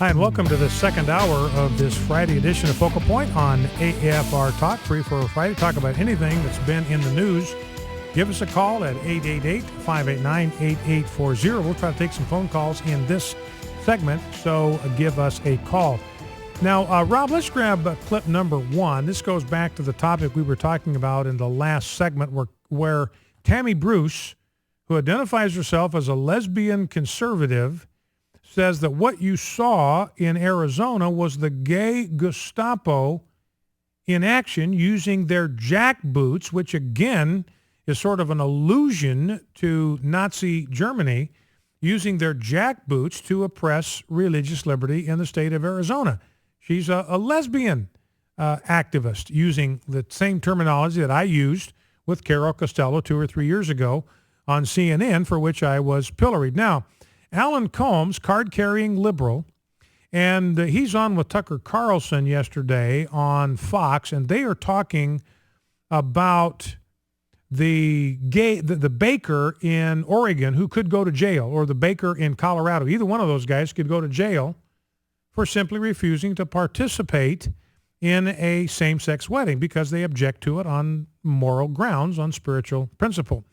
Hi, and welcome to the second hour of this Friday edition of Focal Point on AFR Talk. Free for Friday. Talk about anything that's been in the news. Give us a call at 888-589-8840. We'll try to take some phone calls in this segment, so give us a call. Now, Rob, let's grab clip number one. This goes back to the topic we were talking about in the last segment where Tammy Bruce, who identifies herself as a lesbian conservative, says that what you saw in Arizona was the gay Gestapo in action using their jackboots, which again is sort of an allusion to Nazi Germany, using their jackboots to oppress religious liberty in the state of Arizona. She's a lesbian activist, using the same terminology that I used with Carol Costello 2 or 3 years ago on CNN, for which I was pilloried. Now, Alan Colmes, card-carrying liberal, and he's on with Tucker Carlson yesterday on Fox, and they are talking about the baker in Oregon who could go to jail, or the baker in Colorado. Either one of those guys could go to jail for simply refusing to participate in a same-sex wedding because they object to it on moral grounds, on spiritual principle.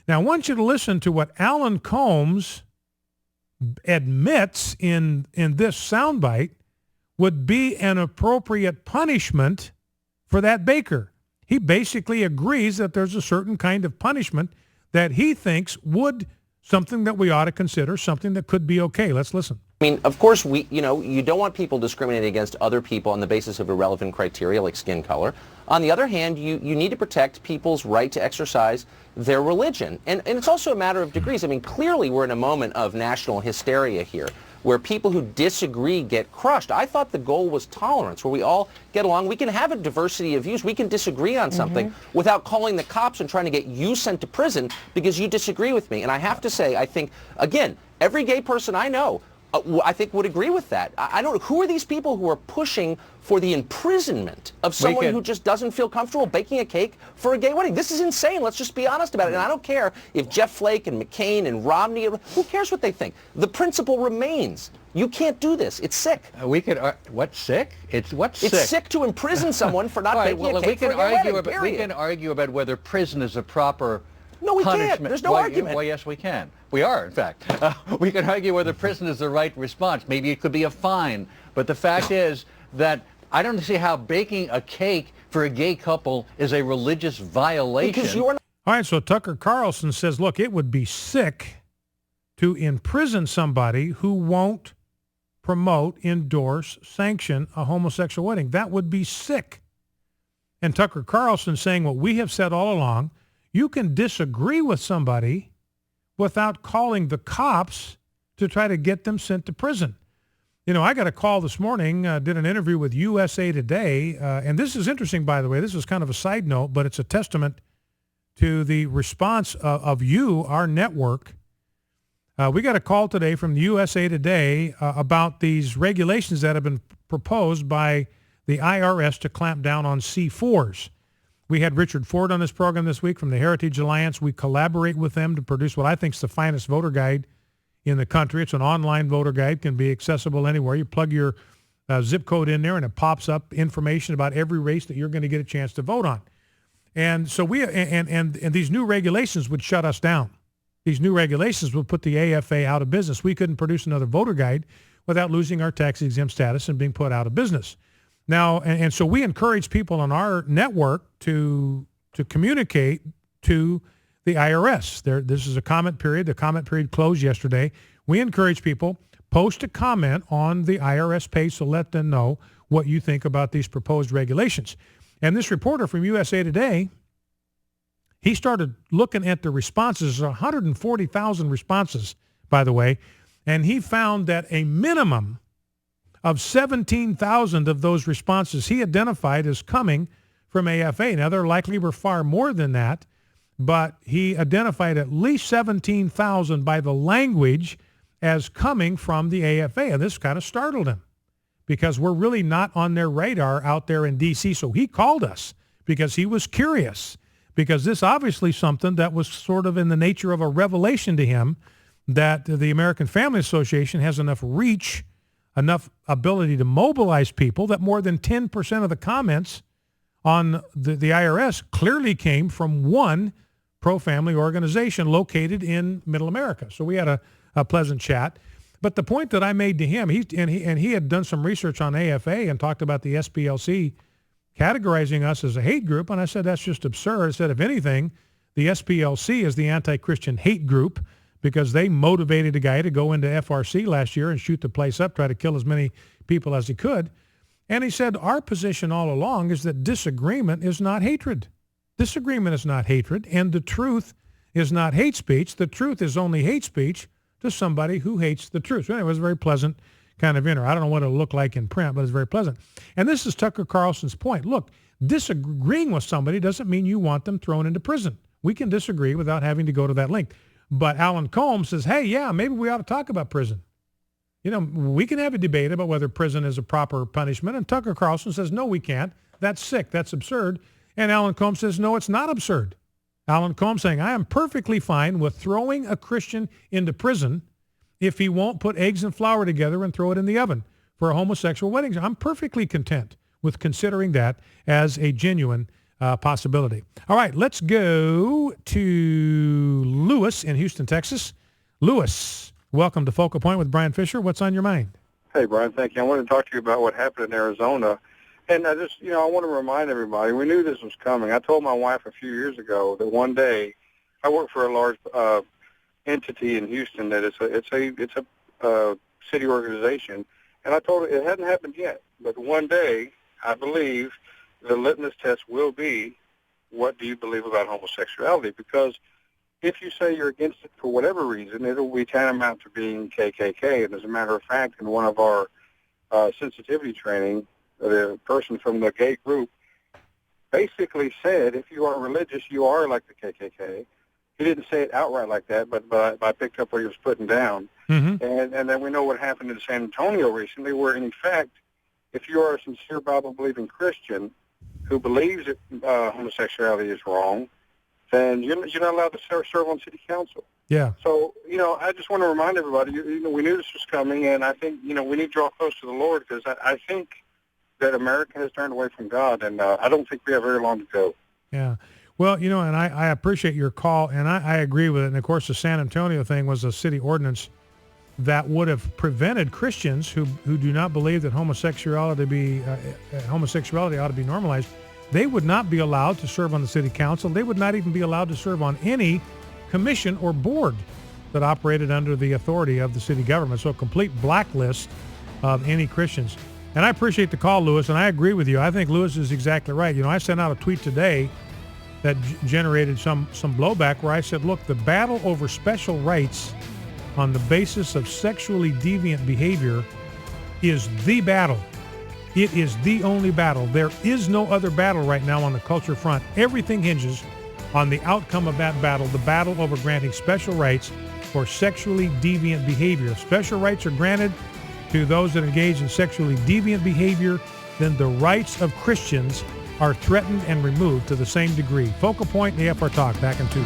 Now, I want you to listen to what Alan Colmes admits in this soundbite would be an appropriate punishment for that baker. He basically agrees that there's a certain kind of punishment that he thinks would something that we ought to consider, something that could be okay. Let's listen. I mean, of course, you don't want people discriminating against other people on the basis of irrelevant criteria like skin color. On the other hand, you need to protect people's right to exercise their religion. And it's also a matter of degrees. I mean, clearly we're in a moment of national hysteria here where people who disagree get crushed. I thought the goal was tolerance, where we all get along. We can have a diversity of views. We can disagree on something without calling the cops and trying to get you sent to prison because you disagree with me. And I have to say, I think, again, every gay person I know, I think would agree with that. I don't know. Who are these people who are pushing for the imprisonment of someone who just doesn't feel comfortable baking a cake for a gay wedding? This is insane. Let's just be honest about it. And I don't care if Jeff Flake and McCain and Romney, who cares what they think? The principle remains. You can't do this. It's sick. What's sick? What's sick? It's sick to imprison someone for not baking a cake for a gay wedding, period. We can argue about whether prison is a proper No, we punishment. can't. There's no argument. Well, yes, we can. We are, in fact. We can argue whether prison is the right response. Maybe it could be a fine. But the fact is that I don't see how baking a cake for a gay couple is a religious violation. Because you're not. All right, so Tucker Carlson says, look, it would be sick to imprison somebody who won't promote, endorse, sanction a homosexual wedding. That would be sick. And Tucker Carlson saying what we have said all along, you can disagree with somebody without calling the cops to try to get them sent to prison. You know, I got a call this morning, did an interview with USA Today, and this is interesting, by the way. This is kind of a side note, but it's a testament to the response of you, our network. We got a call today from the USA Today about these regulations that have been proposed by the IRS to clamp down on C4s. We had Richard Ford on this program this week from the Heritage Alliance. We collaborate with them to produce what I think is the finest voter guide in the country. It's an online voter guide, can be accessible anywhere. You plug your zip code in there and it pops up information about every race that you're going to get a chance to vote on. And so and these new regulations would shut us down. These new regulations would put the AFA out of business. We couldn't produce another voter guide without losing our tax-exempt status and being put out of business. Now, and so we encourage people on our network to communicate to the IRS. This is a comment period. The comment period closed yesterday. We encourage people, post a comment on the IRS page to let them know what you think about these proposed regulations. And this reporter from USA Today, he started looking at the responses, 140,000 responses, by the way, and he found that a minimum of 17,000 of those responses he identified as coming from AFA. Now, there likely were far more than that, but he identified at least 17,000 by the language as coming from the AFA, and this kind of startled him because we're really not on their radar out there in D.C., so he called us because he was curious, because this obviously something that was sort of in the nature of a revelation to him, that the American Family Association has enough reach enough ability to mobilize people that more than 10% of the comments on the IRS clearly came from one pro-family organization located in Middle America. So we had a pleasant chat. But the point that I made to him, he had done some research on AFA and talked about the SPLC categorizing us as a hate group, and I said that's just absurd. I said, if anything, the SPLC is the anti-Christian hate group because they motivated a guy to go into FRC last year and shoot the place up, try to kill as many people as he could. And he said, our position all along is that disagreement is not hatred. Disagreement is not hatred, and the truth is not hate speech. The truth is only hate speech to somebody who hates the truth. So anyway, it was a very pleasant kind of interview. I don't know what it'll look like in print, but it's very pleasant. And this is Tucker Carlson's point. Look, disagreeing with somebody doesn't mean you want them thrown into prison. We can disagree without having to go to that length. But Alan Colmes says, hey, yeah, maybe we ought to talk about prison. You know, we can have a debate about whether prison is a proper punishment. And Tucker Carlson says, no, we can't. That's sick. That's absurd. And Alan Colmes says, no, it's not absurd. Alan Colmes saying, I am perfectly fine with throwing a Christian into prison if he won't put eggs and flour together and throw it in the oven for a homosexual wedding. I'm perfectly content with considering that as a genuine possibility. All right, let's go to Lewis in Houston, Texas. Lewis, welcome to Focal Point with Brian Fisher. What's on your mind? Hey, Brian, thank you. I wanted to talk to you about what happened in Arizona. And I just, I want to remind everybody, we knew this was coming. I told my wife a few years ago that one day, I work for a large entity in Houston that it's a city organization, and I told her it hadn't happened yet. But one day, I believe the litmus test will be, what do you believe about homosexuality? Because if you say you're against it for whatever reason, it'll be tantamount to being KKK. And as a matter of fact, in one of our sensitivity training, the person from the gay group basically said, if you are religious, you are like the KKK. He didn't say it outright like that, but I picked up what he was putting down. Mm-hmm. And then we know what happened in San Antonio recently, where, in fact, if you are a sincere Bible-believing Christian who believes that homosexuality is wrong, then you're not allowed to serve on city council. Yeah. So, I just want to remind everybody, we knew this was coming, and I think, we need to draw close to the Lord, because I think that America has turned away from God, and I don't think we have very long to go. Yeah. Well, and I appreciate your call, and I agree with it. And, of course, the San Antonio thing was a city ordinance that would have prevented Christians who do not believe that homosexuality ought to be normalized. They would not be allowed to serve on the city council. They would not even be allowed to serve on any commission or board that operated under the authority of the city government. So a complete blacklist of any Christians. And I appreciate the call, Lewis, and I agree with you. I think Lewis is exactly right. I sent out a tweet today that generated some blowback where I said, look, the battle over special rights on the basis of sexually deviant behavior is the battle. It is the only battle. There is no other battle right now on the culture front. Everything hinges on the outcome of that battle, the battle over granting special rights for sexually deviant behavior. If special rights are granted to those that engage in sexually deviant behavior, then the rights of Christians are threatened and removed to the same degree. Focal Point, the FR Talk, back in 2.